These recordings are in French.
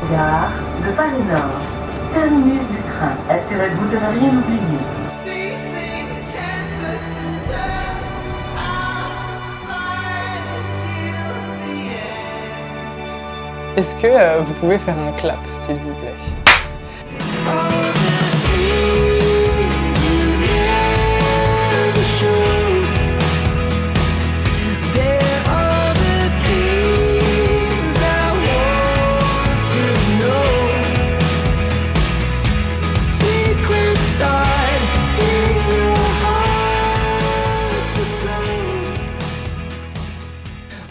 Gare de Paris Nord. Terminus du train. Assurez-vous de ne rien oublier. Est-ce que vous pouvez faire un clap, s'il vous plaît?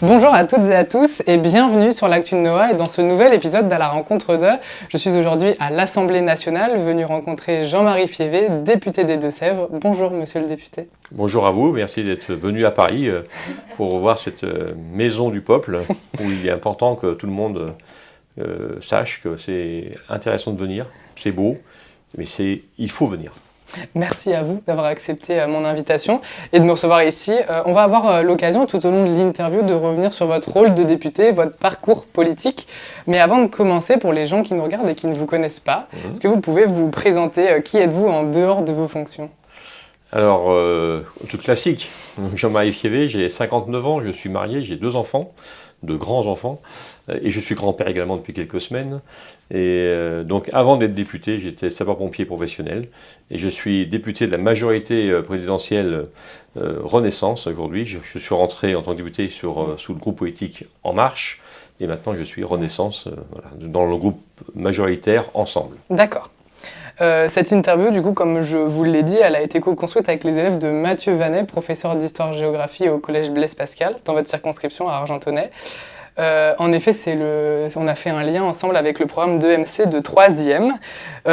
Bonjour à toutes et à tous et bienvenue sur l'Actu de Noah et dans ce nouvel épisode d'À la rencontre de. Je suis aujourd'hui à l'Assemblée nationale, venu rencontrer Jean-Marie Fiévé, député des Deux-Sèvres. Bonjour monsieur le député. Bonjour à vous, merci d'être venu à Paris pour revoir cette maison du peuple où il est important que tout le monde sache que c'est intéressant de venir, c'est beau, mais il faut venir. Merci à vous d'avoir accepté mon invitation et de me recevoir ici. On va avoir l'occasion tout au long de l'interview de revenir sur votre rôle de député, votre parcours politique. Mais avant de commencer, pour les gens qui nous regardent et qui ne vous connaissent pas, est-ce que vous pouvez vous présenter? Qui êtes-vous en dehors de vos fonctions? Alors, tout classique, Jean-Marie Fiévé, j'ai 59 ans, je suis marié, j'ai 2 enfants, 2 grands enfants, et je suis grand-père également depuis quelques semaines. Et donc avant d'être député, j'étais sapeur-pompier professionnel, et je suis député de la majorité présidentielle Renaissance aujourd'hui. Je suis rentré en tant que député sous le groupe politique En Marche, et maintenant je suis Renaissance dans le groupe majoritaire Ensemble. D'accord. Cette interview, du coup, comme je vous l'ai dit, elle a été co-construite avec les élèves de Mathieu Vanet, professeur d'histoire-géographie au collège Blaise Pascal, dans votre circonscription à Argentonnay. En effet, on a fait un lien ensemble avec le programme d'EMC de 3e.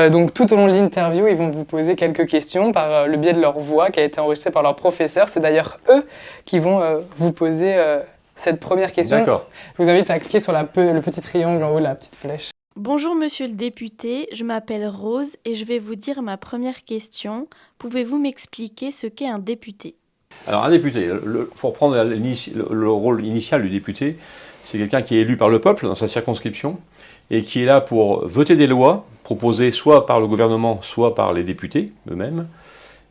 Donc tout au long de l'interview, ils vont vous poser quelques questions par le biais de leur voix qui a été enregistrée par leur professeur. C'est d'ailleurs eux qui vont vous poser cette première question. D'accord. Je vous invite à cliquer sur le petit triangle en haut, la petite flèche. Bonjour monsieur le député, je m'appelle Rose et je vais vous dire ma première question. Pouvez-vous m'expliquer ce qu'est un député? Alors un député, il faut reprendre le rôle initial du député, c'est quelqu'un qui est élu par le peuple dans sa circonscription et qui est là pour voter des lois proposées soit par le gouvernement, soit par les députés eux-mêmes.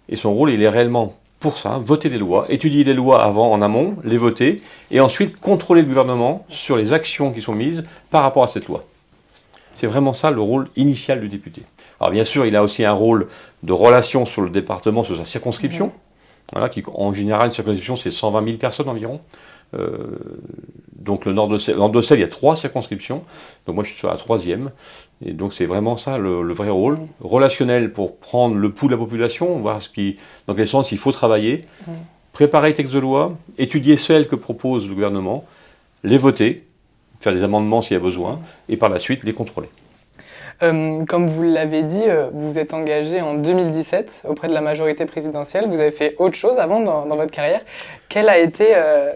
Et son rôle, il est réellement pour ça, voter des lois, étudier les lois en amont, les voter, et ensuite contrôler le gouvernement sur les actions qui sont mises par rapport à cette loi. C'est vraiment ça le rôle initial du député. Alors bien sûr, il a aussi un rôle de relation sur le département, sur sa circonscription. Voilà, en général, une circonscription, c'est 120 000 personnes environ. Donc le Nord-de-Sèvres, il y a 3 circonscriptions. Donc moi, je suis sur la 3e. Et donc c'est vraiment ça le vrai rôle. Relationnel pour prendre le pouls de la population, voir dans quel sens il faut travailler, préparer les textes de loi, étudier celles que propose le gouvernement, les voter, faire des amendements s'il y a besoin, et par la suite les contrôler. Comme vous l'avez dit, vous vous êtes engagé en 2017 auprès de la majorité présidentielle. Vous avez fait autre chose avant dans votre carrière.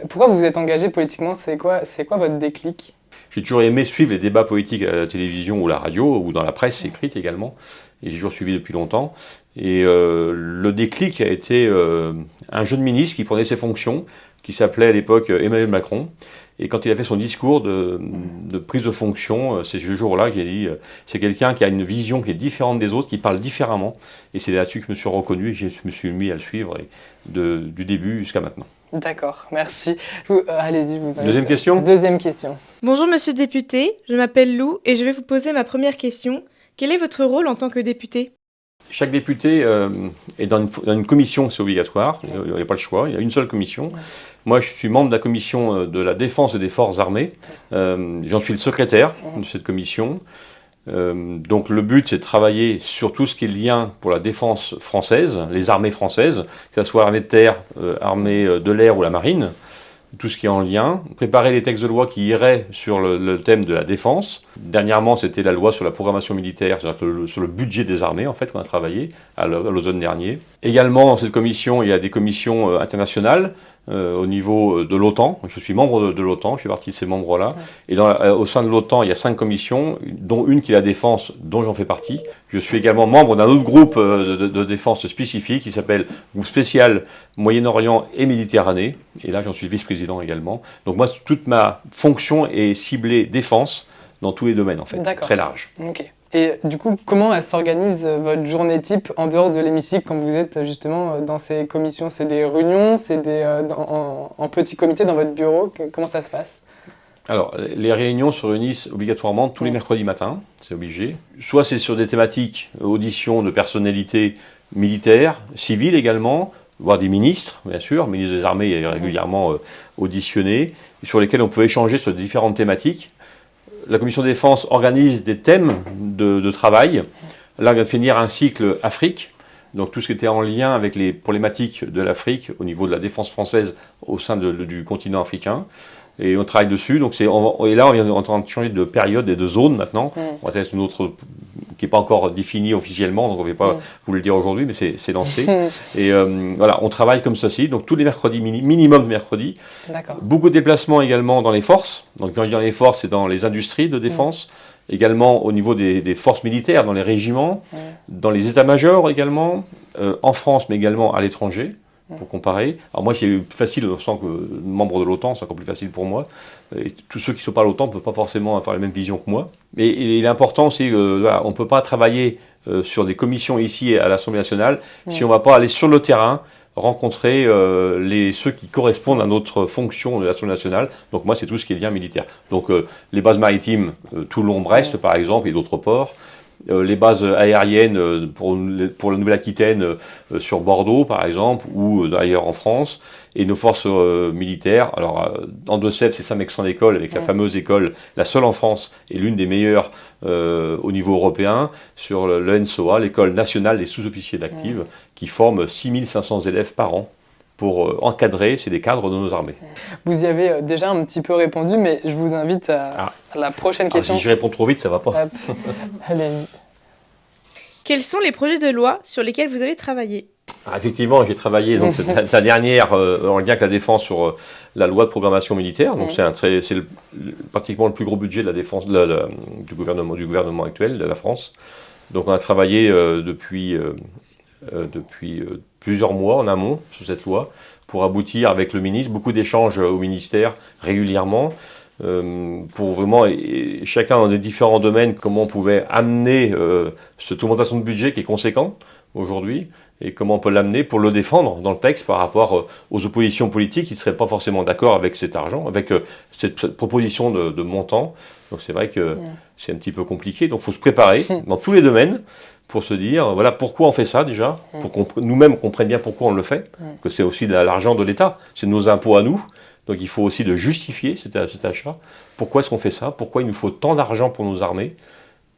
Pourquoi vous vous êtes engagé politiquement? C'est quoi votre déclic? J'ai toujours aimé suivre les débats politiques à la télévision ou la radio, ou dans la presse écrite également, et j'ai toujours suivi depuis longtemps. Et le déclic a été un jeune ministre qui prenait ses fonctions, qui s'appelait à l'époque Emmanuel Macron. Et quand il a fait son discours de prise de fonction, c'est ce jour-là qu'il a dit c'est quelqu'un qui a une vision qui est différente des autres, qui parle différemment. Et c'est là-dessus que je me suis reconnu et que je me suis mis à le suivre du début jusqu'à maintenant. D'accord, merci. Allez-y, je vous invite. Deuxième question. Deuxième question. Bonjour monsieur le député, je m'appelle Lou et je vais vous poser ma première question. Quel est votre rôle en tant que député? Chaque député est dans une commission, c'est obligatoire, il n'y a pas le choix, il y a une seule commission. Moi, je suis membre de la commission de la défense et des forces armées. J'en suis le secrétaire de cette commission. Donc le but, c'est de travailler sur tout ce qui est lien pour la défense française, les armées françaises, que ce soit l'armée de terre, armée de l'air ou la marine. Tout ce qui est en lien, préparer les textes de loi qui iraient sur le thème de la défense. Dernièrement, c'était la loi sur la programmation militaire, c'est-à-dire sur le budget des armées, en fait, qu'on a travaillé à l'automne dernier. Également, dans cette commission, il y a des commissions internationales au niveau de l'OTAN. Je suis membre de l'OTAN, je fais partie de ces membres-là. Et au sein de l'OTAN, il y a 5 commissions, dont une qui est la défense, dont j'en fais partie. Je suis également membre d'un autre groupe de défense spécifique qui s'appelle Groupe spécial Moyen-Orient et Méditerranée. Et là, j'en suis vice-président également. Donc moi, toute ma fonction est ciblée défense, dans tous les domaines, en fait, D'accord. très large. Ok. Et du coup, comment elle s'organise votre journée type en dehors de l'hémicycle quand vous êtes justement dans ces commissions? C'est des réunions, c'est en petits comités dans votre bureau? Comment ça se passe? Alors, les réunions se réunissent obligatoirement tous les mercredis matins, c'est obligé. Soit c'est sur des thématiques, auditions de personnalités militaires, civiles également, voire des ministres, bien sûr, le ministre des Armées est régulièrement auditionné, sur lesquels on peut échanger sur différentes thématiques. La commission de défense organise des thèmes de travail. Là, on vient de finir un cycle Afrique, donc tout ce qui était en lien avec les problématiques de l'Afrique au niveau de la défense française au sein du continent africain. Et on travaille dessus. Donc et là, on est en train de changer de période et de zone maintenant. On va tester une autre qui n'est pas encore définie officiellement, donc on ne va pas vous le dire aujourd'hui, mais c'est lancé. Et voilà, on travaille comme ceci, donc tous les mercredis, minimum de mercredis. D'accord. Beaucoup de déplacements également dans les forces. Donc quand je dis dans les forces, c'est dans les industries de défense. Également au niveau des forces militaires, dans les régiments, dans les états-majors également, en France, mais également à l'étranger. Pour comparer. Alors moi, c'est facile, je sens que membre de l'OTAN, c'est encore plus facile pour moi. Et tous ceux qui ne sont pas à l'OTAN ne peuvent pas forcément avoir la même vision que moi. Et l'important, c'est qu'on ne peut pas travailler sur des commissions ici à l'Assemblée nationale si on ne va pas aller sur le terrain, rencontrer ceux qui correspondent à notre fonction de l'Assemblée nationale. Donc moi, c'est tout ce qui est lien militaire. Donc les bases maritimes, Toulon-Brest par exemple, et d'autres ports. Les bases aériennes pour la Nouvelle-Aquitaine sur Bordeaux par exemple, ou d'ailleurs en France, et nos forces militaires. Alors en Deux-Sèvres, c'est Saint-Mexan-l'École avec la fameuse école, la seule en France et l'une des meilleures au niveau européen, sur l'ENSOA, l'École nationale des sous-officiers d'active, qui forme 6500 élèves par an pour encadrer, c'est des cadres de nos armées. Vous y avez déjà un petit peu répondu, mais je vous invite à la prochaine question. Si je réponds trop vite, ça ne va pas. Hop. Allez-y. Quels sont les projets de loi sur lesquels vous avez travaillé? Effectivement, j'ai travaillé donc la dernière en lien avec la défense sur la loi de programmation militaire. Donc c'est pratiquement le plus gros budget de la défense du gouvernement actuel de la France. Donc on a travaillé depuis plusieurs mois en amont sur cette loi pour aboutir avec le ministre, beaucoup d'échanges au ministère régulièrement, pour vraiment, et chacun dans des différents domaines, comment on pouvait amener cette augmentation de budget qui est conséquent aujourd'hui, et comment on peut l'amener pour le défendre dans le texte par rapport aux oppositions politiques qui ne seraient pas forcément d'accord avec cet argent, avec cette proposition de montant. Donc c'est vrai que c'est un petit peu compliqué, donc il faut se préparer dans tous les domaines, pour se dire, voilà, pourquoi on fait ça déjà, pour qu'on nous-mêmes comprenne bien pourquoi on le fait, que c'est aussi de l'argent de l'État, c'est de nos impôts à nous, donc il faut aussi de justifier cet achat, pourquoi est-ce qu'on fait ça, pourquoi il nous faut tant d'argent pour nos armées,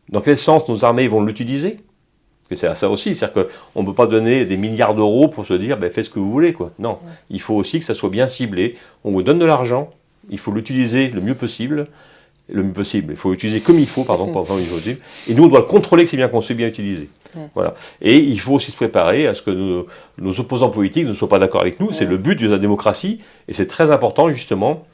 dans quel sens nos armées vont l'utiliser, parce que c'est ça aussi, c'est-à-dire qu'on ne peut pas donner des milliards d'euros pour se dire, faites ce que vous voulez, quoi. Non, il faut aussi que ça soit bien ciblé, on vous donne de l'argent, il faut l'utiliser le mieux possible, il faut l'utiliser comme il faut, pardon, pas comme il faut, et nous on doit le contrôler que c'est bien utilisé. Voilà. Et il faut aussi se préparer à ce que nos opposants politiques ne soient pas d'accord avec nous, c'est le but de la démocratie, et c'est très important justement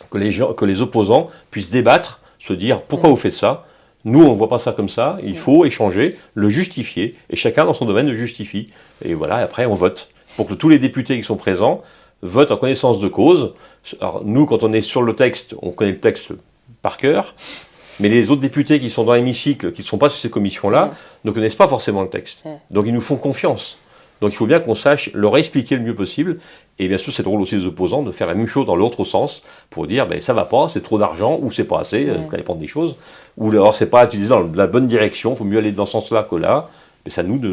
que les opposants puissent débattre, se dire pourquoi vous faites ça, nous on ne voit pas ça comme ça, il faut échanger, le justifier, et chacun dans son domaine le justifie, et voilà, après on vote, pour que tous les députés qui sont présents votent en connaissance de cause. Alors nous, quand on est sur le texte, on connaît le texte par cœur, mais les autres députés qui sont dans l'hémicycle, qui ne sont pas sur ces commissions-là, ne connaissent pas forcément le texte. Donc ils nous font confiance. Donc il faut bien qu'on sache leur expliquer le mieux possible, et bien sûr c'est le rôle aussi des opposants de faire la même chose dans l'autre sens, pour dire ça va pas, c'est trop d'argent, ou c'est pas assez, ça dépend des choses, ou alors c'est pas utilisé dans la bonne direction, il faut mieux aller dans ce sens-là que là, mais c'est à nous de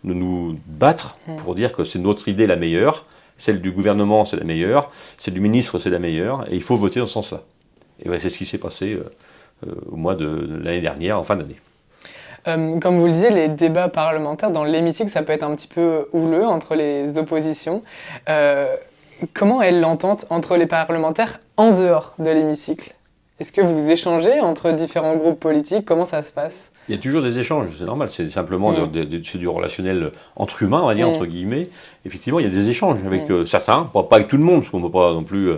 nous battre pour dire que c'est notre idée la meilleure, celle du gouvernement c'est la meilleure, celle du ministre c'est la meilleure, et il faut voter dans ce sens-là. Et c'est ce qui s'est passé au mois de l'année dernière, en fin d'année. Comme vous le disiez, les débats parlementaires dans l'hémicycle, ça peut être un petit peu houleux entre les oppositions. Comment est l'entente entre les parlementaires en dehors de l'hémicycle? Est-ce que vous échangez entre différents groupes politiques? Comment ça se passe? Il y a toujours des échanges, c'est normal, c'est simplement c'est du relationnel entre humains, on va dire, entre guillemets. Effectivement, il y a des échanges avec certains, pas avec tout le monde, parce qu'on ne peut pas non plus...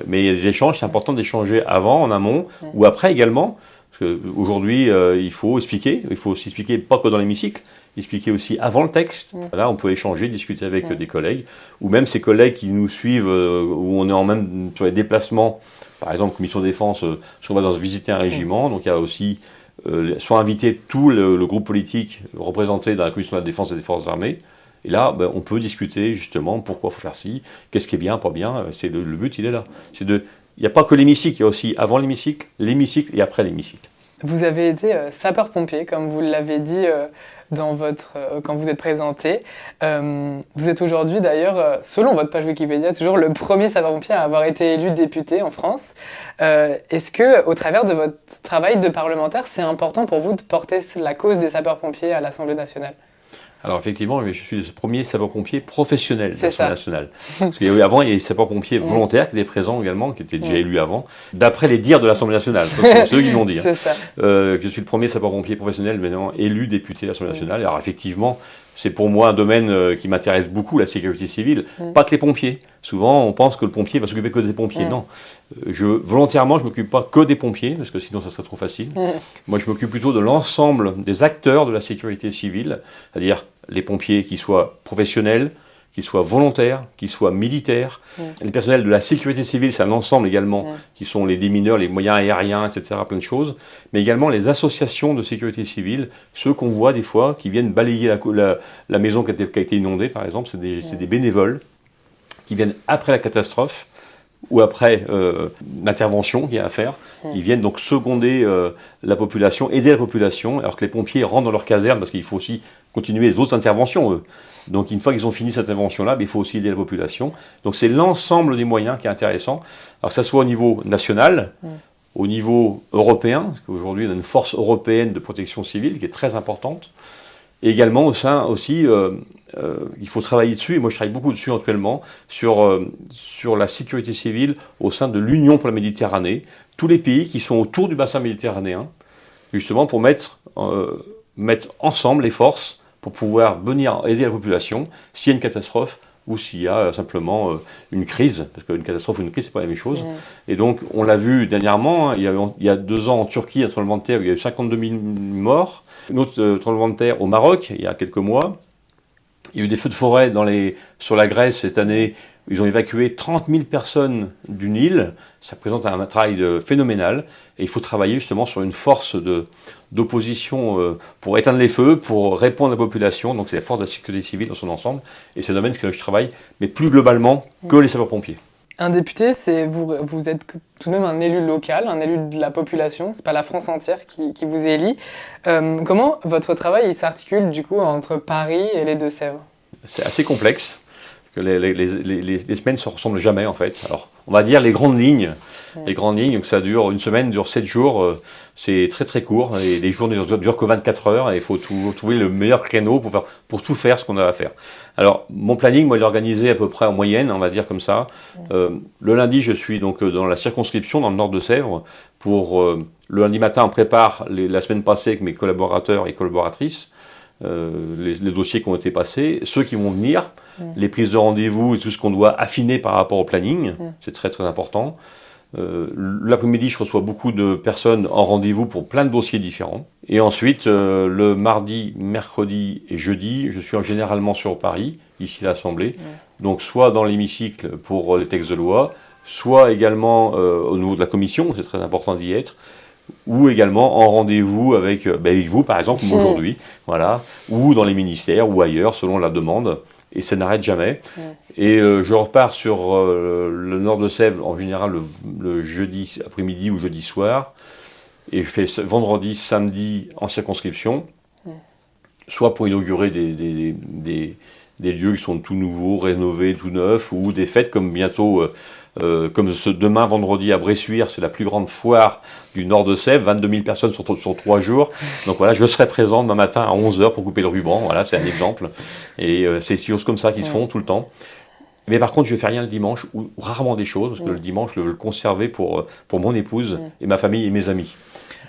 mais il y a des échanges, c'est important d'échanger avant, en amont, ou après également, parce qu'aujourd'hui, il faut expliquer, il faut aussi expliquer, pas que dans l'hémicycle, expliquer aussi avant le texte. Là, on peut échanger, discuter avec des collègues, ou même ces collègues qui nous suivent, où on est en même sur les déplacements Par exemple, commission défense, si on va visiter un régiment, donc il y a aussi soit inviter tout le groupe politique représenté dans la commission de la défense et des forces armées. Et là, on peut discuter justement pourquoi il faut faire ci, qu'est-ce qui est bien, pas bien. C'est le but, il est là. Il n'y a pas que l'hémicycle, il y a aussi avant l'hémicycle et après l'hémicycle. Vous avez été sapeur-pompier, comme vous l'avez dit quand vous êtes présenté. Vous êtes aujourd'hui d'ailleurs, selon votre page Wikipédia, toujours le premier sapeur-pompier à avoir été élu député en France. Est-ce que, au travers de votre travail de parlementaire, c'est important pour vous de porter la cause des sapeurs-pompiers à l'Assemblée nationale ? Alors effectivement, je suis le premier sapeur-pompier professionnel de l'Assemblée nationale. Parce qu'avant, il y a des sapeurs-pompiers volontaires qui étaient présents également, qui étaient déjà élus avant, d'après les dires de l'Assemblée nationale. C'est ceux qui l'ont dit. C'est ça. Je suis le premier sapeur-pompier professionnel maintenant élu député de l'Assemblée nationale. Alors effectivement, c'est pour moi un domaine qui m'intéresse beaucoup, la sécurité civile. Pas que les pompiers. Souvent, on pense que le pompier va s'occuper que des pompiers. Non. Volontairement, je ne m'occupe pas que des pompiers, parce que sinon, ça serait trop facile. Moi, je m'occupe plutôt de l'ensemble des acteurs de la sécurité civile, c'est-à-dire les pompiers qui soient professionnels, qu'ils soient volontaires, qu'ils soient militaires. Les personnels de la sécurité civile, c'est un ensemble également, qui sont les démineurs, les moyens aériens, etc., plein de choses. Mais également les associations de sécurité civile, ceux qu'on voit des fois, qui viennent balayer la maison qui a été inondée, par exemple, c'est des bénévoles qui viennent après la catastrophe, ou après l'intervention qu'il y a à faire. Ils viennent donc seconder la population, aider la population, alors que les pompiers rentrent dans leur caserne, parce qu'il faut aussi continuer les autres interventions, eux. Donc une fois qu'ils ont fini cette intervention-là, il faut aussi aider la population. Donc c'est l'ensemble des moyens qui est intéressant. Alors que ça soit au niveau national, au niveau européen, parce qu'aujourd'hui on a une force européenne de protection civile qui est très importante, et également au sein aussi, il faut travailler dessus, et moi je travaille beaucoup dessus actuellement, sur la sécurité civile au sein de l'Union pour la Méditerranée, tous les pays qui sont autour du bassin méditerranéen, justement pour mettre ensemble les forces pour pouvoir venir aider la population s'il y a une catastrophe ou s'il y a simplement une crise, parce qu'une catastrophe ou une crise, c'est pas la même chose. Et donc, on l'a vu dernièrement, il y a 2 ans en Turquie, un tremblement de terre où il y a eu 52 000 morts. Un autre tremblement de terre au Maroc, il y a quelques mois. Il y a eu des feux de forêt sur la Grèce cette année. Ils ont évacué 30 000 personnes d'une île. Ça représente un travail phénoménal. Et il faut travailler justement sur une force d'opposition pour éteindre les feux, pour répondre à la population. Donc c'est la force de la sécurité civile dans son ensemble. Et c'est un domaine que je travaille, mais plus globalement que les sapeurs-pompiers. Un député, vous êtes tout de même un élu local, un élu de la population. C'est pas la France entière qui vous élit. Comment votre travail il s'articule du coup entre Paris et les Deux-Sèvres ? C'est assez complexe. Que les semaines ne se ressemblent jamais en fait. Alors, on va dire les grandes lignes. Les grandes lignes, que ça dure, une semaine dure 7 jours, c'est très très court. Et les journées ne durent que 24 heures et il faut trouver le meilleur créneau pour tout faire ce qu'on a à faire. Alors, mon planning, moi, il est organisé à peu près en moyenne, on va dire comme ça. Le lundi, je suis donc dans la circonscription, dans le nord de Sèvres. Le lundi matin, on prépare la semaine passée avec mes collaborateurs et collaboratrices. Les dossiers qui ont été passés, ceux qui vont venir, les prises de rendez-vous et tout ce qu'on doit affiner par rapport au planning, c'est très très important. L'après-midi, je reçois beaucoup de personnes en rendez-vous pour plein de dossiers différents. Et ensuite, le mardi, mercredi et jeudi, je suis généralement sur Paris, ici à l'Assemblée, donc soit dans l'hémicycle pour les textes de loi, soit également au niveau de la commission, c'est très important d'y être, ou également en rendez-vous avec vous, par exemple, comme aujourd'hui, voilà, ou dans les ministères, ou ailleurs, selon la demande, et ça n'arrête jamais. Et je repars sur le nord de Sèvres, en général, le jeudi après-midi ou jeudi soir, et je fais vendredi, samedi en circonscription, soit pour inaugurer des lieux qui sont tout nouveaux, rénovés, tout neufs, ou des fêtes comme bientôt... comme demain, vendredi, à Bressuire, c'est la plus grande foire du nord de Sèvres, 22 000 personnes sur 3 jours. Donc voilà, je serai présent demain matin à 11h pour couper le ruban, voilà, c'est un exemple. Et c'est des choses comme ça qui se font tout le temps. Mais par contre, je ne fais rien le dimanche, ou rarement des choses, parce que le dimanche, je veux le conserver pour mon épouse et ma famille et mes amis.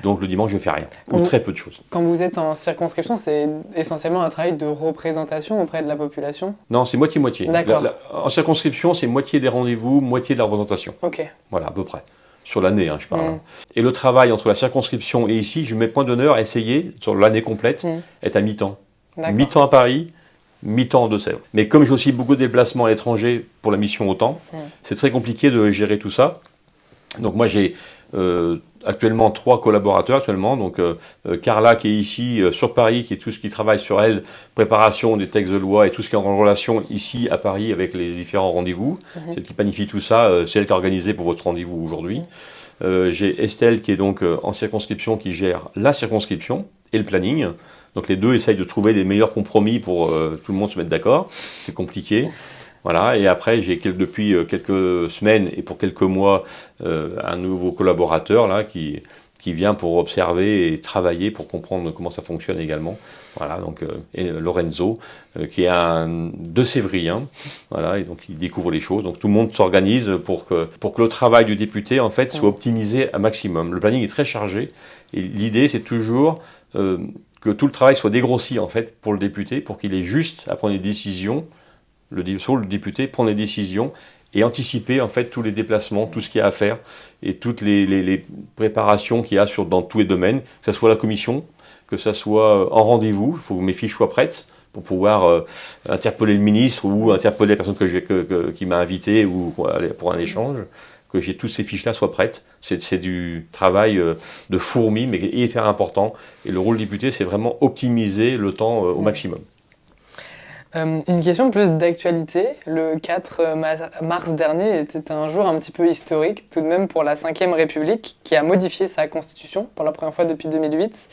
Donc le dimanche, je ne fais rien, ou très peu de choses. Quand vous êtes en circonscription, c'est essentiellement un travail de représentation auprès de la population ? Non, c'est moitié-moitié. D'accord. En circonscription, c'est moitié des rendez-vous, moitié de la représentation. Ok. Voilà, à peu près. Sur l'année, je parle. Et le travail entre la circonscription et ici, je mets point d'honneur à essayer, sur l'année complète, être à mi-temps. Mi-temps à Paris, mi-temps en Deux-Sèvres. Mais comme j'ai aussi beaucoup de déplacements à l'étranger pour la mission OTAN, c'est très compliqué de gérer tout ça. Donc moi j'ai actuellement 3 collaborateurs actuellement. Donc Carla qui est ici sur Paris, qui est tout ce qui travaille sur elle, préparation des textes de loi et tout ce qui est en relation ici à Paris avec les différents rendez-vous. Celle qui planifie tout ça, c'est elle qui a organisé pour votre rendez-vous aujourd'hui. J'ai Estelle qui est donc en circonscription, qui gère la circonscription et le planning. Donc les deux essayent de trouver les meilleurs compromis pour tout le monde se mettre d'accord. C'est compliqué. Voilà. Et après, j'ai depuis quelques semaines et pour quelques mois un nouveau collaborateur là qui vient pour observer et travailler pour comprendre comment ça fonctionne également. Voilà, donc et Lorenzo, qui est un de Sévrien, voilà, et donc il découvre les choses. Donc tout le monde s'organise pour que le travail du député en fait soit optimisé à maximum. Le planning est très chargé et l'idée c'est toujours que tout le travail soit dégrossi en fait pour le député, pour qu'il ait juste à prendre des décisions. Le député prend des décisions et anticiper en fait tous les déplacements, tout ce qu'il y a à faire et toutes les préparations qu'il y a dans tous les domaines, que ce soit la commission, que ce soit en rendez-vous, il faut que mes fiches soient prêtes pour pouvoir interpeller le ministre ou interpeller la personne qui m'a invité ou pour un échange, que toutes ces fiches-là soient prêtes. C'est du travail de fourmi, mais hyper important. Et le rôle du député, c'est vraiment optimiser le temps au maximum. Une question plus d'actualité. Le 4 mars dernier était un jour un petit peu historique, tout de même pour la Ve République, qui a modifié sa constitution pour la première fois depuis 2008,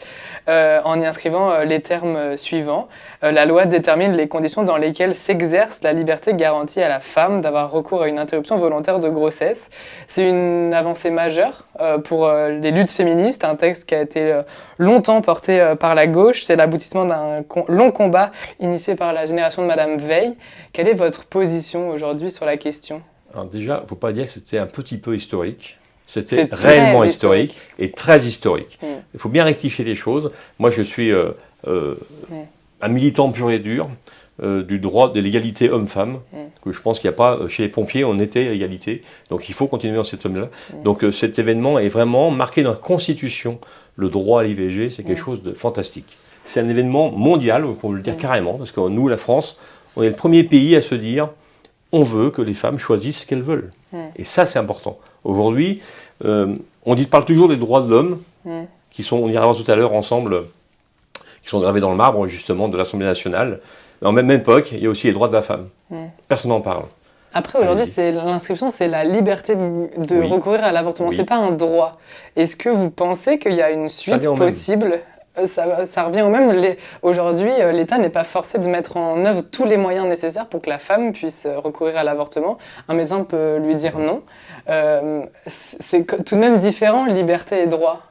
en y inscrivant les termes suivants. La loi détermine les conditions dans lesquelles s'exerce la liberté garantie à la femme d'avoir recours à une interruption volontaire de grossesse. C'est une avancée majeure pour les luttes féministes, un texte qui a été longtemps porté par la gauche. C'est l'aboutissement d'un long combat initié par la génération de Madame Veil. Quelle est votre position aujourd'hui sur la question ? Alors déjà, il ne faut pas dire que c'était un petit peu historique. C'était réellement historique et très historique. Il faut bien rectifier les choses. Moi, je suis un militant pur et dur du droit de l'égalité homme-femme, que je pense qu'il n'y a pas, chez les pompiers, on était à égalité. Donc il faut continuer dans cet homme-là. Donc cet événement est vraiment marqué dans la Constitution. Le droit à l'IVG, c'est quelque chose de fantastique. C'est un événement mondial, pour le dire carrément, parce que nous, la France, on est le premier pays à se dire on veut que les femmes choisissent ce qu'elles veulent. Et ça, c'est important. Aujourd'hui, on parle toujours des droits de l'homme, qui sont, on ira voir tout à l'heure ensemble, qui sont gravés dans le marbre, justement, de l'Assemblée nationale. Mais en même époque, il y a aussi les droits de la femme. Personne n'en parle. Après, aujourd'hui, l'inscription, c'est la liberté de recourir à l'avortement. C'est pas un droit. Est-ce que vous pensez qu'il y a une suite possible ? Ça revient au même. Aujourd'hui, l'État n'est pas forcé de mettre en œuvre tous les moyens nécessaires pour que la femme puisse recourir à l'avortement. Un médecin peut lui dire non. C'est tout de même différent, liberté et droit.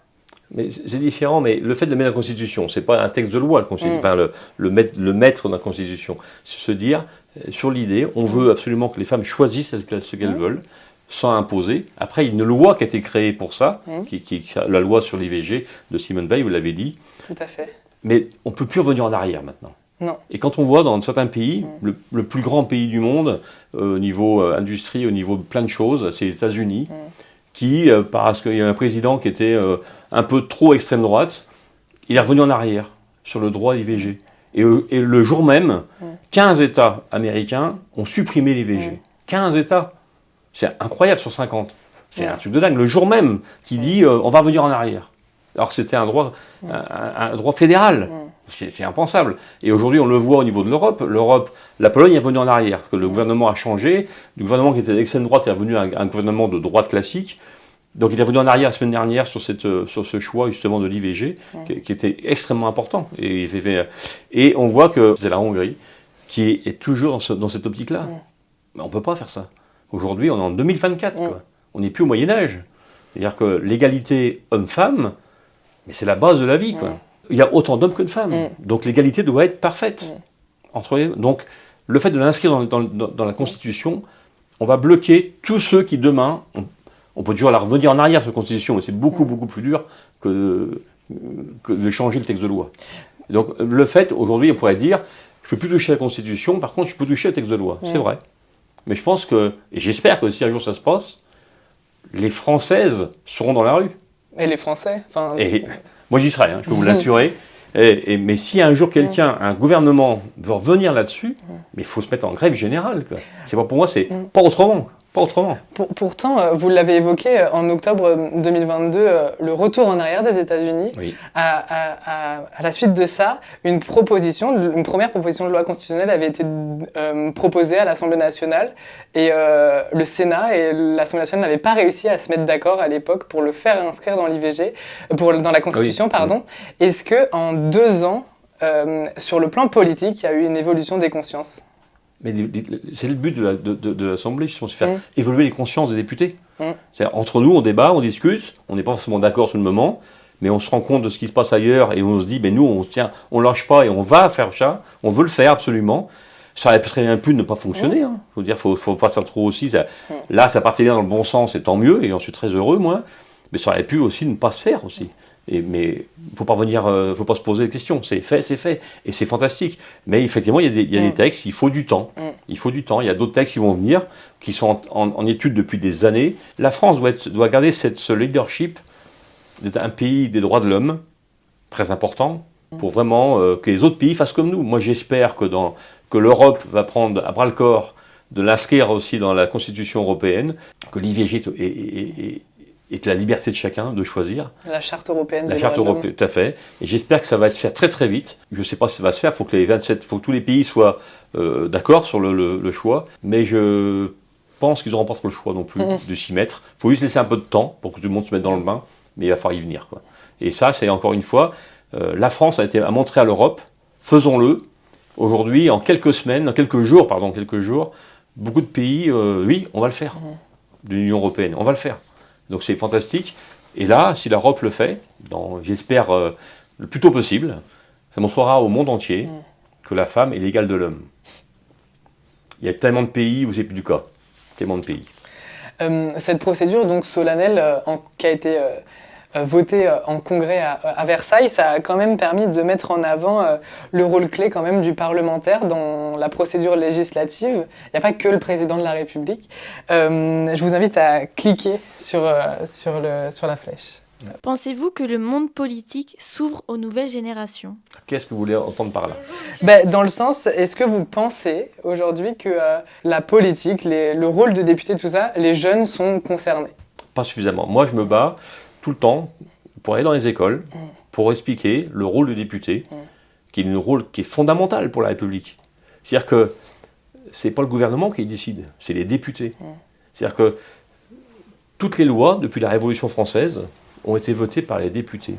Mais c'est différent, mais le fait de le mettre dans la Constitution, c'est pas un texte de loi, enfin, le mettre dans la Constitution. C'est se dire, sur l'idée, on veut absolument que les femmes choisissent ce qu'elles veulent, sans imposer. Après, il y a une loi qui a été créée pour ça, la loi sur l'IVG de Simone Veil, vous l'avez dit. Tout à fait. Mais on ne peut plus revenir en arrière maintenant. Non. Et quand on voit dans certains pays, le plus grand pays du monde, au niveau industrie, au niveau de plein de choses, c'est les États-Unis, qui, parce qu'il y a un président qui était un peu trop extrême droite, il est revenu en arrière sur le droit à l'IVG. Et le jour même, 15 États américains ont supprimé l'IVG. 15 États. C'est incroyable sur 50. C'est un truc de dingue. Le jour même, qui dit on va revenir en arrière. Alors que c'était un droit fédéral. C'est impensable. Et aujourd'hui, on le voit au niveau de l'Europe. La Pologne est revenue en arrière. Parce que le gouvernement a changé. Du gouvernement qui était d'extrême droite est revenu à un gouvernement de droite classique. Donc il est revenu en arrière la semaine dernière sur ce choix justement de l'IVG, qui était extrêmement important. Et on voit que c'est la Hongrie qui est toujours dans cette optique-là. Mais on ne peut pas faire ça. Aujourd'hui, on est en 2024. Quoi. On n'est plus au Moyen-Âge. C'est-à-dire que l'égalité homme-femme, mais c'est la base de la vie. Quoi. Il y a autant d'hommes que de femmes. Donc l'égalité doit être parfaite. Donc le fait de l'inscrire dans la Constitution, on va bloquer tous ceux qui demain... On peut toujours la revenir en arrière sur la Constitution, mais c'est beaucoup plus dur que de changer le texte de loi. Donc le fait, aujourd'hui, on pourrait dire, je ne peux plus toucher à la Constitution, par contre, je peux toucher au texte de loi. C'est vrai. Mais je pense que, et j'espère que si un jour ça se passe, les Françaises seront dans la rue. Et les Français Et moi j'y serai, je peux vous l'assurer. Mais si un jour un gouvernement veut revenir là-dessus, mais il faut se mettre en grève générale. Quoi. C'est pas pour moi, c'est pas autrement. Pas autrement. Pourtant, vous l'avez évoqué en octobre 2022, le retour en arrière des États-Unis. Oui. À la suite de ça, une première proposition de loi constitutionnelle avait été proposée à l'Assemblée nationale et le Sénat et l'Assemblée nationale n'avaient pas réussi à se mettre d'accord à l'époque pour le faire inscrire dans l'IVG, dans la Constitution, Oui. pardon. Est-ce que en 2 ans, sur le plan politique, il y a eu une évolution des consciences? Mais c'est le but de l'Assemblée, justement, c'est faire évoluer les consciences des députés. C'est-à-dire, entre nous, on débat, on discute, on n'est pas forcément d'accord sur le moment, mais on se rend compte de ce qui se passe ailleurs et on se dit, mais nous, on lâche pas et on va faire ça, on veut le faire absolument. Ça aurait très bien pu ne pas fonctionner. Hein. Faut dire, faut pas faire trop aussi. Là, ça partait bien dans le bon sens, et tant mieux, et j'en suis très heureux, moi. Mais ça aurait pu aussi ne pas se faire aussi. Mais il faut pas se poser des questions. C'est fait, et c'est fantastique. Mais effectivement, il y a des textes, il faut du temps. Il faut du temps. Il y a d'autres textes qui vont venir, qui sont en étude depuis des années. La France doit garder ce leadership d'un pays des droits de l'homme, très important, pour vraiment que les autres pays fassent comme nous. Moi, j'espère que l'Europe va prendre à bras-le-corps de l'inscrire aussi dans la Constitution européenne, que l'IVG est la liberté de chacun de choisir. La charte européenne. La charte européenne, tout à fait. Et j'espère que ça va se faire très très vite. Je ne sais pas si ça va se faire, il faut que tous les pays soient d'accord sur le choix. Mais je pense qu'ils n'auront pas trop le choix non plus de s'y mettre. Il faut juste laisser un peu de temps pour que tout le monde se mette dans le bain, mais il va falloir y venir, quoi. Et ça, c'est encore une fois, la France a montré à l'Europe, faisons-le. Aujourd'hui, en quelques jours, beaucoup de pays, oui, on va le faire, de l'Union européenne, on va le faire. Donc c'est fantastique. Et là, si l'Europe le fait, j'espère le plus tôt possible, ça montrera au monde entier que la femme est l'égale de l'homme. Il y a tellement de pays où c'est plus du cas. Tellement de pays. Cette procédure donc solennelle qui a été votée en congrès à Versailles, ça a quand même permis de mettre en avant le rôle clé quand même du parlementaire dans la procédure législative. Il n'y a pas que le président de la République. Je vous invite à cliquer sur la flèche. Pensez-vous que le monde politique s'ouvre aux nouvelles générations? Qu'est-ce que vous voulez entendre par là? Dans le sens, est-ce que vous pensez aujourd'hui que la politique, le rôle de député, tout ça, les jeunes sont concernés? Pas suffisamment. Moi, je me bats tout le temps pour aller dans les écoles, pour expliquer le rôle du député, qui est un rôle qui est fondamental pour la République. C'est-à-dire que c'est pas le gouvernement qui décide, c'est les députés. C'est-à-dire que toutes les lois, depuis la Révolution française, ont été votées par les députés.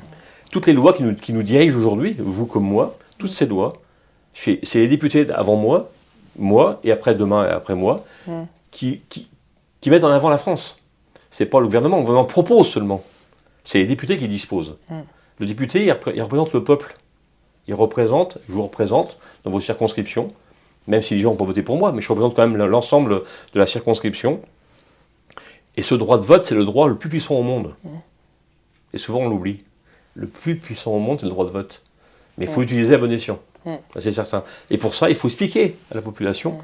Toutes les lois qui nous dirigent aujourd'hui, vous comme moi, toutes ces lois, c'est les députés avant moi et après demain et après moi, qui mettent en avant la France. C'est pas le gouvernement propose seulement. C'est les députés qui disposent. Le député, il représente le peuple. Je vous représente dans vos circonscriptions, même si les gens n'ont pas voté pour moi, mais je représente quand même l'ensemble de la circonscription. Et ce droit de vote, c'est le droit le plus puissant au monde. Et souvent, on l'oublie. Le plus puissant au monde, c'est le droit de vote. Mais il faut l'utiliser à bon escient. C'est certain. Et pour ça, il faut expliquer à la population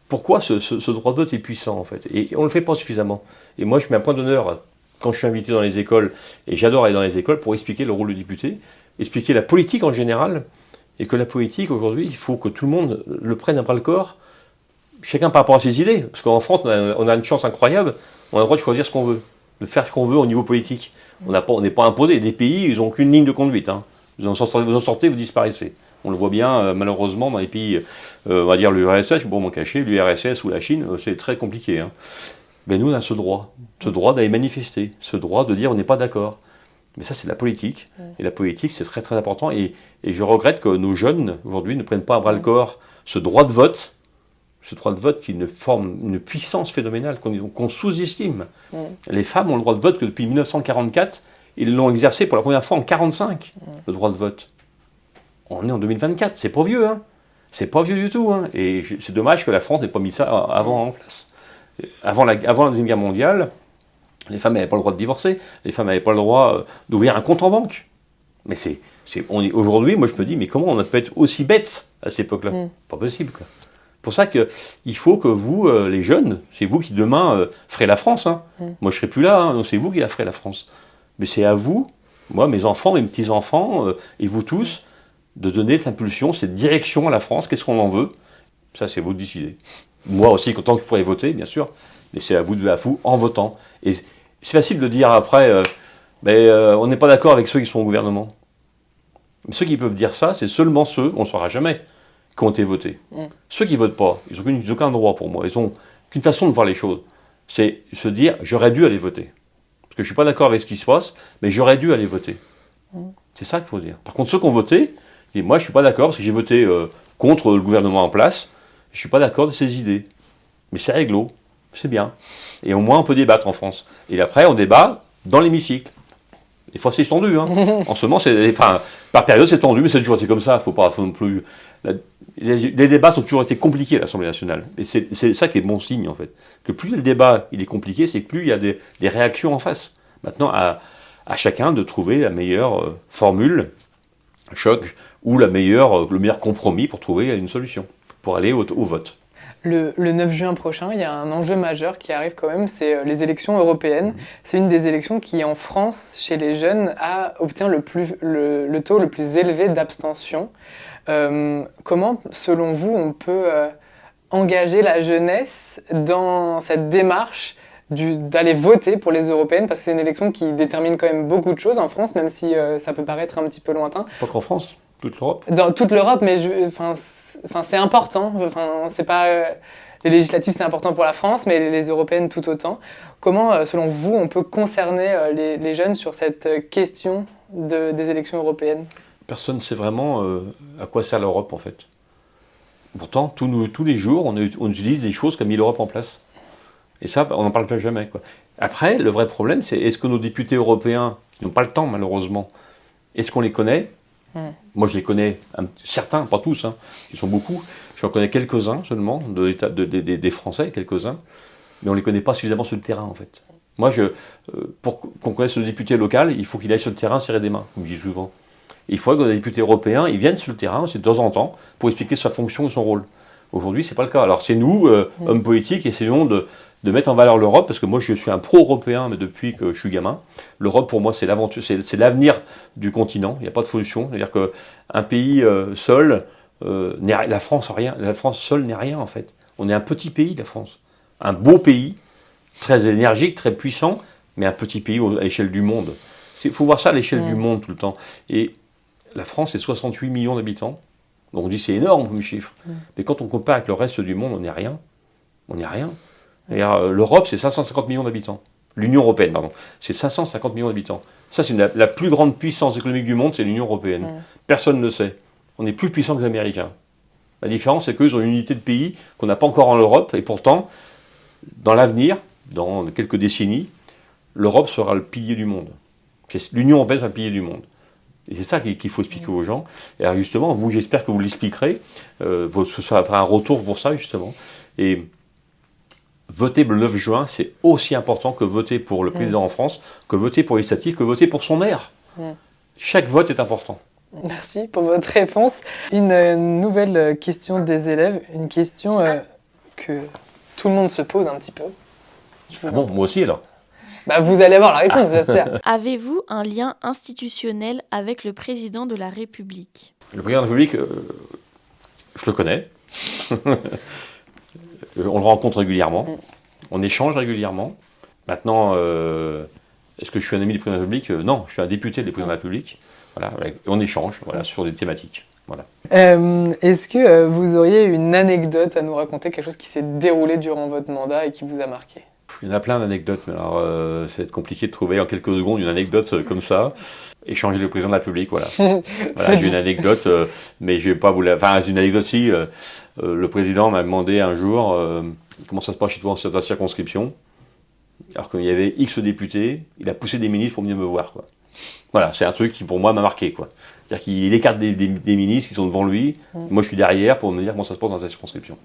pourquoi ce droit de vote est puissant, en fait. Et on ne le fait pas suffisamment. Et moi, je mets un point d'honneur quand je suis invité dans les écoles, et j'adore aller dans les écoles pour expliquer le rôle du député, expliquer la politique en général, et que la politique, aujourd'hui, il faut que tout le monde le prenne à bras-le-corps, chacun par rapport à ses idées. Parce qu'en France, on a une chance incroyable, on a le droit de choisir ce qu'on veut, de faire ce qu'on veut au niveau politique. On n'est pas imposé. Des pays, ils n'ont qu'une ligne de conduite. Hein. Vous en sortez, vous disparaissez. On le voit bien, malheureusement, dans les pays, on va dire l'URSS, bon, m'en cacher, l'URSS ou la Chine, c'est très compliqué. Hein. Mais nous, on a ce droit d'aller manifester, ce droit de dire on n'est pas d'accord. Mais ça, c'est la politique. Et la politique, c'est très très important. Et je regrette que nos jeunes, aujourd'hui, ne prennent pas à bras-le-corps ce droit de vote qui forme une puissance phénoménale qu'on sous-estime. Les femmes ont le droit de vote que depuis 1944, ils l'ont exercé pour la première fois en 1945, le droit de vote. On est en 2024, c'est pas vieux, hein. C'est pas vieux du tout, hein. Et c'est dommage que la France n'ait pas mis ça avant en place. Avant la Deuxième Guerre mondiale, les femmes n'avaient pas le droit de divorcer, les femmes n'avaient pas le droit d'ouvrir un compte en banque. Mais aujourd'hui, moi je me dis, mais comment on a pu être aussi bête à cette époque-là? Pas possible, quoi. C'est pour ça qu'il faut que vous, les jeunes, c'est vous qui demain ferez la France. Hein. Moi je ne serai plus là, hein, donc c'est vous qui la ferez la France. Mais c'est à vous, moi, mes enfants, mes petits-enfants, et vous tous, de donner cette impulsion, cette direction à la France, qu'est-ce qu'on en veut. Ça, c'est vous de décider. Moi aussi, tant que je pourrais voter, bien sûr, Laissez à vous en votant. Et c'est facile de dire après, on n'est pas d'accord avec ceux qui sont au gouvernement. Mais ceux qui peuvent dire ça, c'est seulement ceux, on ne le saura jamais, qui ont été votés. Ceux qui ne votent pas, ils n'ont aucun droit pour moi. Ils n'ont qu'une façon de voir les choses. C'est se dire, j'aurais dû aller voter. Parce que je ne suis pas d'accord avec ce qui se passe, mais j'aurais dû aller voter. C'est ça qu'il faut dire. Par contre, ceux qui ont voté, ils disent, moi je ne suis pas d'accord parce que j'ai voté contre le gouvernement en place, je ne suis pas d'accord de ses idées. Mais c'est réglo, c'est bien. Et au moins on peut débattre en France. Et après on débat dans l'hémicycle. Des fois c'est tendu, hein. En ce moment, par période c'est tendu, mais c'est toujours été comme ça. Faut non plus. Les débats ont toujours été compliqués à l'Assemblée nationale. Et c'est ça qui est bon signe en fait. Que plus le débat il est compliqué, c'est que plus il y a des réactions en face. Maintenant, à chacun de trouver la meilleure formule, choc, ou le meilleur compromis pour trouver une solution, pour aller au vote. Le 9 juin prochain, il y a un enjeu majeur qui arrive quand même, c'est les élections européennes. C'est une des élections qui, en France, chez les jeunes, obtient le taux le plus élevé d'abstention. Comment, selon vous, on peut engager la jeunesse dans cette démarche d'aller voter pour les européennes, parce que c'est une élection qui détermine quand même beaucoup de choses en France, même si ça peut paraître un petit peu lointain. Pas qu'en France, toute l'Europe. Dans toute l'Europe, mais c'est important. C'est pas, les législatives, c'est important pour la France, mais les européennes tout autant. Comment, selon vous, on peut concerner les jeunes sur cette question des élections européennes ? Personne ne sait vraiment à quoi sert l'Europe, en fait. Pourtant, tous les jours, on utilise des choses qui ont mis l'Europe en place. Et ça, on n'en parle pas jamais, quoi. Après, le vrai problème, c'est est-ce que nos députés européens, qui n'ont pas le temps, malheureusement, est-ce qu'on les connaît ? Moi, je les connais, certains, pas tous, hein, ils sont beaucoup. J'en connais quelques-uns seulement, des Français, quelques-uns, mais on ne les connaît pas suffisamment sur le terrain, en fait. Moi, pour qu'on connaisse le député local, il faut qu'il aille sur le terrain serrer des mains, comme je dis souvent. Il faut que les députés européens, ils viennent sur le terrain, de temps en temps, pour expliquer sa fonction et son rôle. Aujourd'hui, c'est pas le cas. Alors, c'est nous, hommes politiques, essayons de mettre en valeur l'Europe, parce que moi, je suis un pro-européen, mais depuis que je suis gamin. L'Europe, pour moi, c'est l'aventure, c'est l'avenir du continent. Il n'y a pas de solution. C'est-à-dire qu'un pays seul, la France seule n'est rien, en fait. On est un petit pays, la France. Un beau pays, très énergique, très puissant, mais un petit pays à l'échelle du monde. Il faut voir ça à l'échelle du monde tout le temps. Et la France, c'est 68 millions d'habitants. Donc on dit c'est énorme comme chiffre. Mais quand on compare avec le reste du monde, on n'est rien. On n'est rien. L'Europe, c'est 550 millions d'habitants. L'Union européenne, pardon. C'est 550 millions d'habitants. Ça, c'est la plus grande puissance économique du monde, c'est l'Union européenne. Personne ne le sait. On est plus puissant que les Américains. La différence, c'est qu'eux ont une unité de pays qu'on n'a pas encore en Europe. Et pourtant, dans l'avenir, dans quelques décennies, l'Europe sera le pilier du monde. L'Union européenne sera le pilier du monde. Et c'est ça qu'il faut expliquer aux gens. Et alors justement, vous, j'espère que vous l'expliquerez. Ça fera un retour pour ça, justement. Et voter le 9 juin, c'est aussi important que voter pour le président en France, que voter pour les statistiques, que voter pour son maire. Chaque vote est important. Merci pour votre réponse. Une nouvelle question des élèves, une question que tout le monde se pose un petit peu. Moi aussi alors. Vous allez avoir la réponse, j'espère. Avez-vous un lien institutionnel avec le président de la République ? Le président de la République, je le connais. On le rencontre régulièrement. On échange régulièrement. Maintenant, est-ce que je suis un ami du président de la République ? Non, je suis un député du président de la République. Voilà, on échange sur des thématiques. Voilà. Est-ce que vous auriez une anecdote à nous raconter, quelque chose qui s'est déroulé durant votre mandat et qui vous a marqué ? Il y en a plein d'anecdotes, mais alors ça va être compliqué de trouver en quelques secondes une anecdote comme ça. Échanger le président de la République, voilà. J'ai une anecdote, mais je vais pas vous la... Enfin, j'ai une anecdote aussi. Le président m'a demandé un jour comment ça se passe chez toi dans ta circonscription. Alors qu'il y avait X députés, il a poussé des ministres pour venir me voir, quoi. Voilà, c'est un truc qui pour moi m'a marqué, quoi. C'est-à-dire qu'il écarte des ministres qui sont devant lui, moi je suis derrière pour me dire comment ça se passe dans sa circonscription.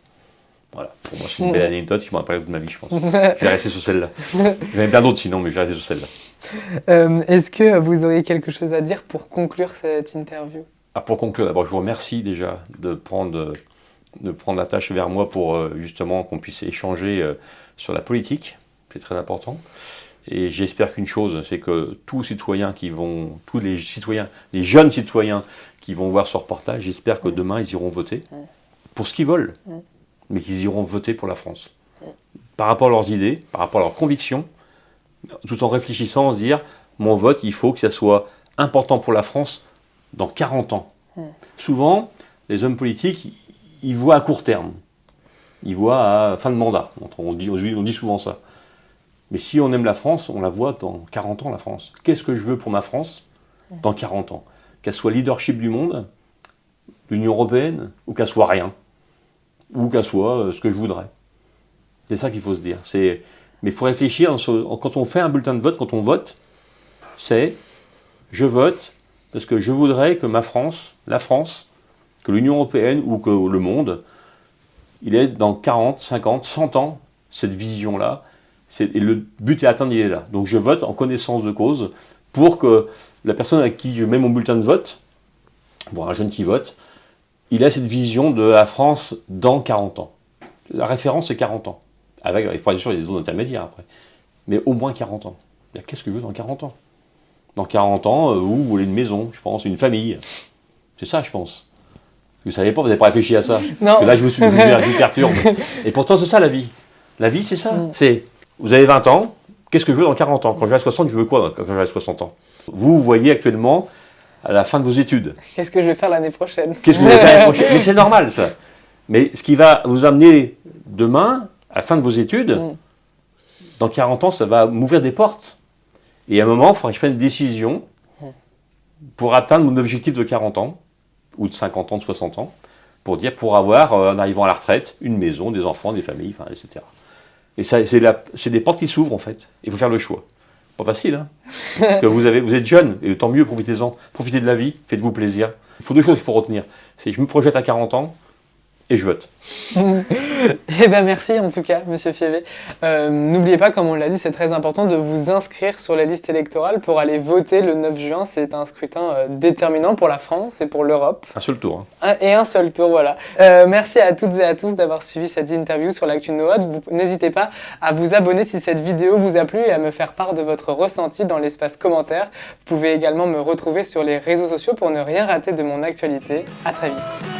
Voilà, pour moi c'est une belle anecdote qui m'en rappelle toute ma vie, je pense. Je vais rester sur celle-là. J'en ai plein d'autres sinon, mais je vais rester sur celle-là. Est-ce que vous auriez quelque chose à dire pour conclure cette interview ? Pour conclure, d'abord je vous remercie déjà de prendre la tâche vers moi pour justement qu'on puisse échanger sur la politique, c'est très important. Et j'espère qu'une chose, c'est que tous les citoyens, les jeunes citoyens qui vont voir ce reportage, j'espère que demain ils iront voter pour ce qu'ils veulent. Mais qu'ils iront voter pour la France. par rapport à leurs idées, par rapport à leurs convictions, tout en réfléchissant, se dire, mon vote, il faut que ça soit important pour la France dans 40 ans. Souvent, les hommes politiques, ils voient à court terme. Ils voient à fin de mandat. On dit souvent ça. Mais si on aime la France, on la voit dans 40 ans, la France. Qu'est-ce que je veux pour ma France dans 40 ans? Qu'elle soit leadership du monde, l'Union européenne, ou qu'elle soit rien. Ou qu'elle soit ce que je voudrais. C'est ça qu'il faut se dire. Mais il faut réfléchir, quand on fait un bulletin de vote, quand on vote, c'est je vote parce que je voudrais que ma France, la France, que l'Union européenne ou que le monde, il est dans 40, 50, 100 ans, cette vision-là, et le but est atteint, il est là. Donc je vote en connaissance de cause pour que la personne à qui je mets mon bulletin de vote, pour un jeune qui vote, il a cette vision de la France dans 40 ans. La référence, c'est 40 ans. Avec bien sûr, il y a des zones intermédiaires après. Mais au moins 40 ans. Qu'est-ce que je veux dans 40 ans? Dans 40 ans, vous voulez une maison, je pense, une famille. C'est ça, je pense. Vous ne savez pas, vous n'avez pas réfléchi à ça. Non. Parce que là, je vous perturbe. Et pourtant, c'est ça la vie. La vie, c'est ça. C'est, vous avez 20 ans, qu'est-ce que je veux dans 40 ans? Quand j'aurai 60, je veux quoi quand j'aurai 60 ans? Vous voyez actuellement à la fin de vos études. Qu'est-ce que je vais faire l'année prochaine? Qu'est-ce que vous allez faire l'année prochaine? Mais c'est normal, ça. Mais ce qui va vous amener demain, à la fin de vos études, dans 40 ans, ça va m'ouvrir des portes. Et à un moment, il faudra que je prenne une décision pour atteindre mon objectif de 40 ans, ou de 50 ans, de 60 ans, pour avoir, en arrivant à la retraite, une maison, des enfants, des familles, etc. Et ça, c'est des portes qui s'ouvrent, en fait. Il faut faire le choix. Pas facile, hein. Parce que vous êtes jeune, et tant mieux, profitez-en. Profitez de la vie, faites-vous plaisir. Il faut deux choses qu'il faut retenir. C'est je me projette à 40 ans, et je vote. Eh ben merci en tout cas, Monsieur Fievé. N'oubliez pas, comme on l'a dit, c'est très important de vous inscrire sur la liste électorale pour aller voter le 9 juin. C'est un scrutin déterminant pour la France et pour l'Europe. Un seul tour. Et un seul tour, voilà. Merci à toutes et à tous d'avoir suivi cette interview sur l'Actu Note. N'hésitez pas à vous abonner si cette vidéo vous a plu et à me faire part de votre ressenti dans l'espace commentaire. Vous pouvez également me retrouver sur les réseaux sociaux pour ne rien rater de mon actualité. À très vite.